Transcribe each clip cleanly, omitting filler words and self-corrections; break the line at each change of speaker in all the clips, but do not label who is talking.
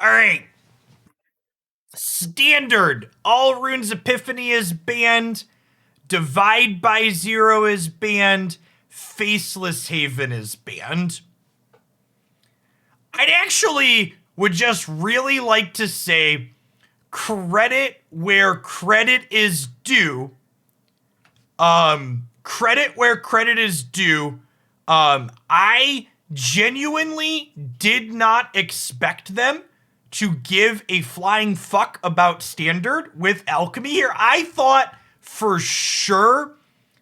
All right. Standard. All Runes Epiphany is banned. Divide by Zero is banned. Faceless Haven is banned. I'd actually would just really like to say credit where credit is due. Credit where credit is due. I genuinely did not expect them to give a flying fuck about Standard with Alchemy here. I thought for sure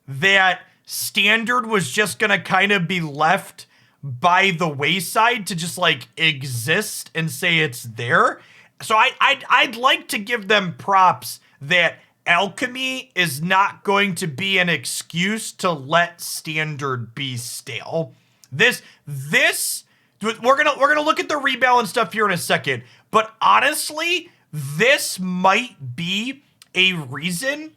that Standard was just gonna kind of be left by the wayside to just like exist and say it's there. So I'd like to give them props that Alchemy is not going to be an excuse to let Standard be stale. This we're gonna look at the rebalance stuff here in a second, but honestly, this might be a reason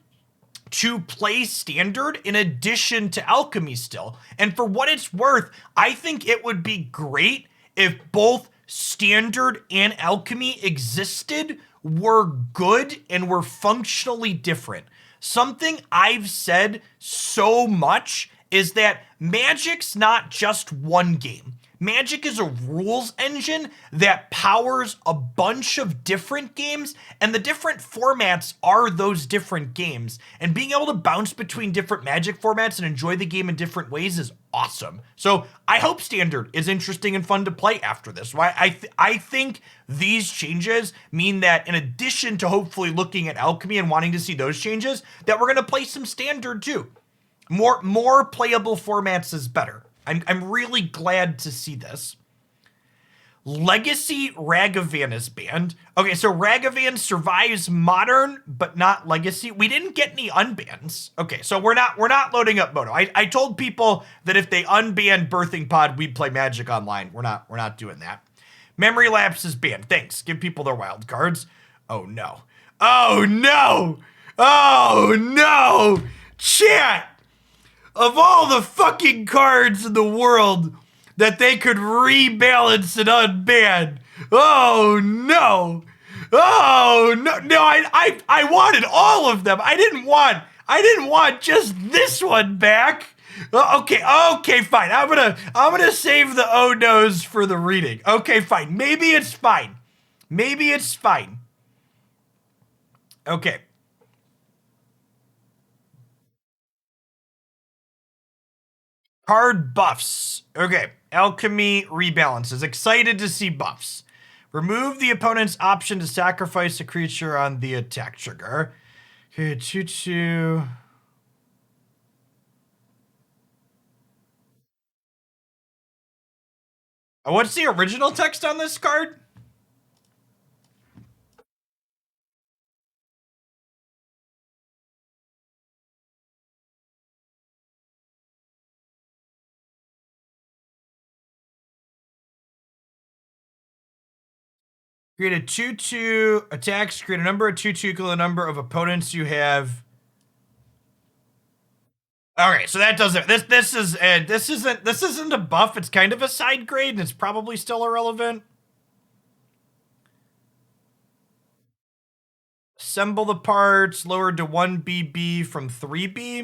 to play Standard in addition to Alchemy still. And for what it's worth, I think it would be great if both Standard and Alchemy existed, were good, and were functionally different. Something I've said so much is that Magic's not just one game. Magic is a rules engine that powers a bunch of different games, and the different formats are those different games. And being able to bounce between different Magic formats and enjoy the game in different ways is awesome. So I hope Standard is interesting and fun to play after this. I think these changes mean that in addition to hopefully looking at Alchemy and wanting to see those changes, that we're going to play some Standard too. More playable formats is better. I'm really glad to see this. Legacy Ragavan is banned. Okay, so Ragavan survives Modern, but not Legacy. We didn't get any unbans. Okay, so we're not loading up Moto. I told people that if they unbanned Birthing Pod, we'd play Magic Online. We're not doing that. Memory Lapse is banned. Thanks. Give people their wild cards. Oh no. Oh no. Oh no. Chat. Of all the fucking cards in the world that they could rebalance and unban, oh no, oh no, no, I wanted all of them. I didn't want just this one back. Okay, fine. I'm gonna save the oh no's for the reading. Okay, fine. Maybe it's fine. Okay. Card buffs. Okay, Alchemy rebalances. Excited to see buffs. Remove the opponent's option to sacrifice a creature on the attack trigger. Okay, 2/2. What's the original text on this card? Create a 2/2 attacks. Create a number of 2/2 equal to the number of opponents you have. Okay, so that doesn't. This isn't a buff. It's kind of a side grade, and it's probably still irrelevant. Assemble the parts. Lowered to 1 BB from 3 B.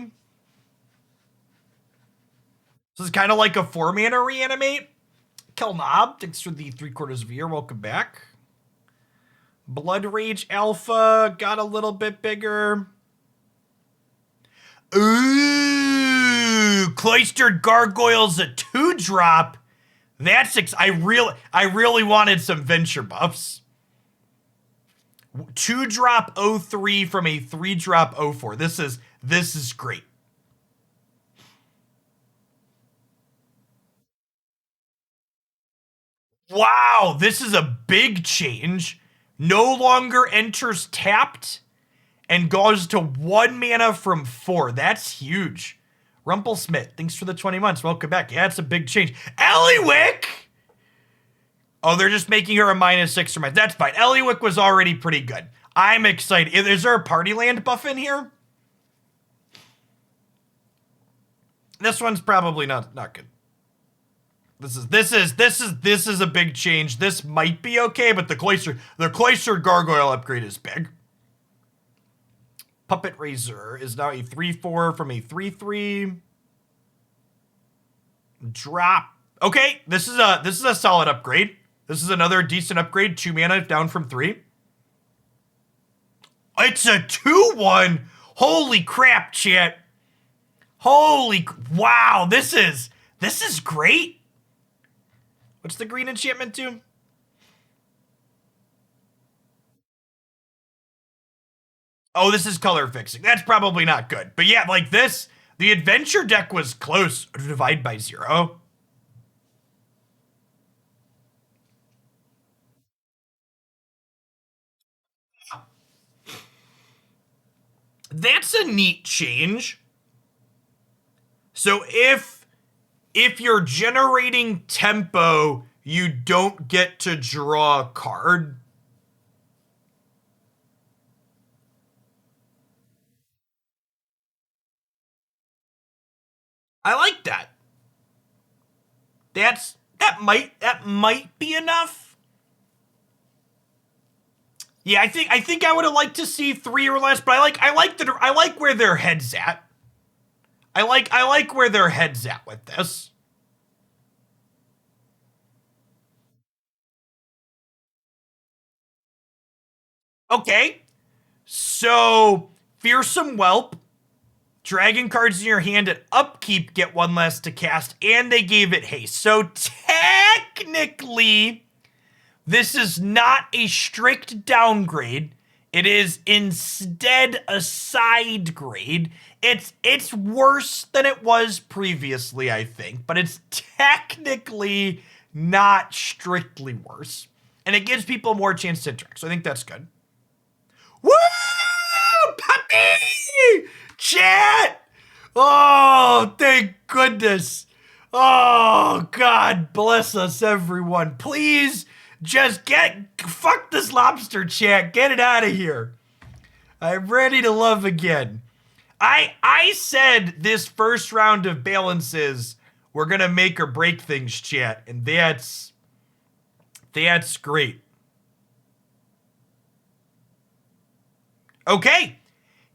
This is kind of like a 4-mana reanimate. Kelnob, thanks for the 3/4 of a year. Welcome back. Blood Rage Alpha got a little bit bigger. Ooh, Cloistered Gargoyles a 2-drop. That's I really wanted some Venture buffs. 2-drop 03 from a 3-drop 04. This is great. Wow, this is a big change. No longer enters tapped and goes to 1 mana from 4. That's huge. Rumplesmith, thanks for the 20 months. Welcome back. Yeah, it's a big change. Eliwick! Oh, they're just making her a -6 or -. That's fine. Eliwick was already pretty good. I'm excited. Is there a party land buff in here? This one's probably not good. This is a big change. This might be okay, but the cloistered gargoyle upgrade is big. Puppet Razor is now a 3/4 from a 3/3. Drop. Okay, this is a solid upgrade. This is another decent upgrade. 2 mana down from 3. It's a 2/1. Holy crap, chat. Wow, this is great. What's the green enchantment do? Oh, this is color fixing. That's probably not good. But yeah, like this, the adventure deck was close. Divide by 0. That's a neat change. So if you're generating tempo, you don't get to draw a card. I like that. That might be enough. Yeah, I think I would have liked to see 3 or less, but I like where their head's at. I like where their head's at with this. Okay. So, Fearsome Whelp, dragon cards in your hand at upkeep get 1 less to cast, and they gave it haste. So technically, this is not a strict downgrade. It is instead a side grade. It's worse than it was previously, I think, but it's technically not strictly worse. And it gives people more chance to interact. So I think that's good. Woo! Puppy! Chat! Oh, thank goodness. Oh, God bless us, everyone. Please just fuck this lobster, chat. Get it out of here. I'm ready to love again. I said this first round of balances were gonna make or break things, chat, and that's great. Okay,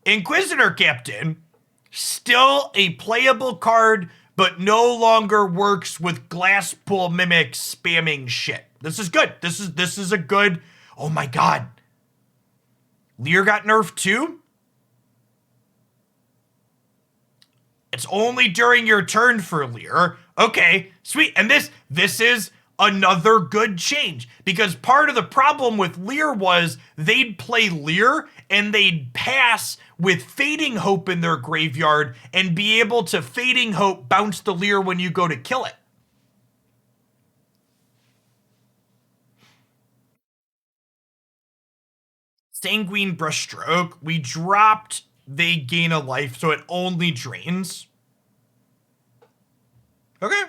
Inquisitor Captain, still a playable card, but no longer works with Glasspool Mimic spamming shit. This is good. This is a good. Oh my god. Lear got nerfed too? It's only during your turn for Lear. Okay, sweet. And this is another good change, because part of the problem with Lear was they'd play Lear and they'd pass with Fading Hope in their graveyard and be able to Fading Hope bounce the Lear when you go to kill it. Sanguine Brushstroke, we dropped they gain a life, so it only drains. Okay.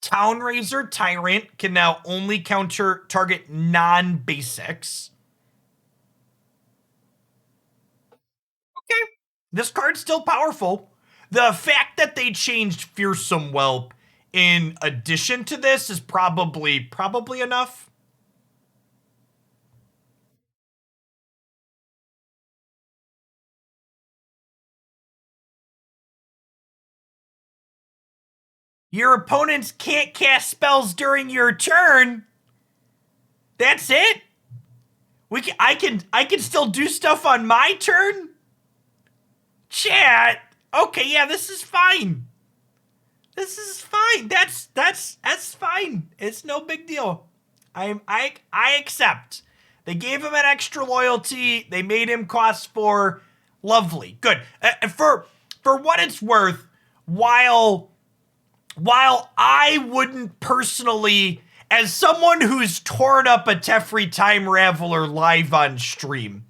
Townraiser Tyrant can now only counter target non-basics. Okay. This card's still powerful. The fact that they changed Fearsome Whelp in addition to this is probably enough. Your opponents can't cast spells during your turn. That's it. I can still do stuff on my turn. Chat. Okay, yeah, this is fine. This is fine. That's fine. It's no big deal. I accept. They gave him an extra loyalty. They made him cost 4. Lovely. Good. For what it's worth, while I wouldn't personally, as someone who's torn up a Teferi Time Raveler live on stream,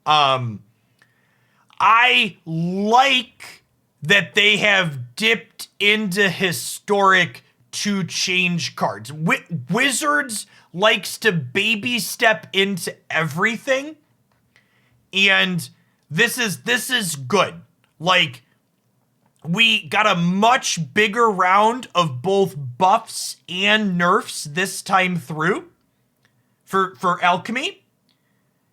I like that they have dipped into historic to change cards. Wizards likes to baby step into everything, and this is good. Like, We got a much bigger round of both buffs and nerfs this time through for Alchemy.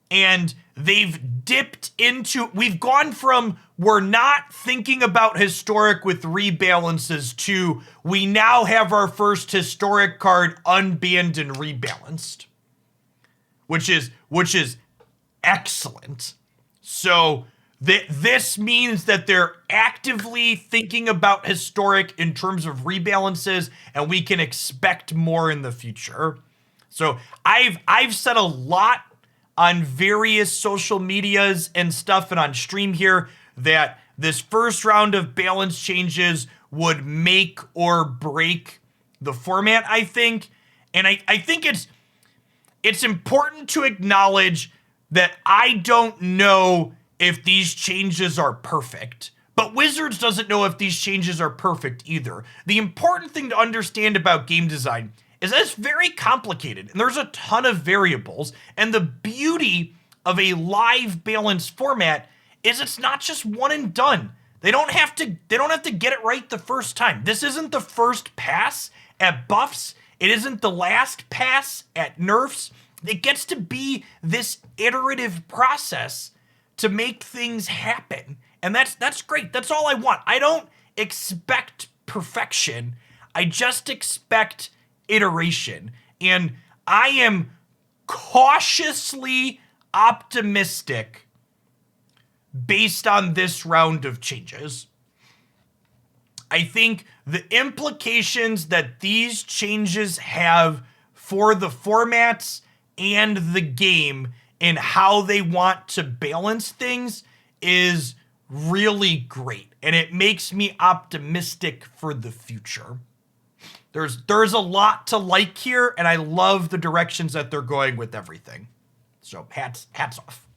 And they've dipped into, we've gone from we're not thinking about historic with rebalances to we now have our first historic card unbanned and rebalanced, which is excellent. So this means that they're actively thinking about historic in terms of rebalances, and we can expect more in the future. So I've said a lot on various social medias and stuff and on stream here that this first round of balance changes would make or break the format, I think. And I think it's important to acknowledge that I don't know if these changes are perfect. But Wizards doesn't know if these changes are perfect either. The important thing to understand about game design is that it's very complicated and there's a ton of variables. And the beauty of a live balanced format is it's not just one and done. They don't have to get it right the first time. This isn't the first pass at buffs. It isn't the last pass at nerfs. It gets to be this iterative process to make things happen. And that's great. That's all I want. I don't expect perfection. I just expect iteration. And I am cautiously optimistic based on this round of changes. I think the implications that these changes have for the formats and the game and how they want to balance things is really great. And it makes me optimistic for the future. There's a lot to like here, and I love the directions that they're going with everything. So hats off.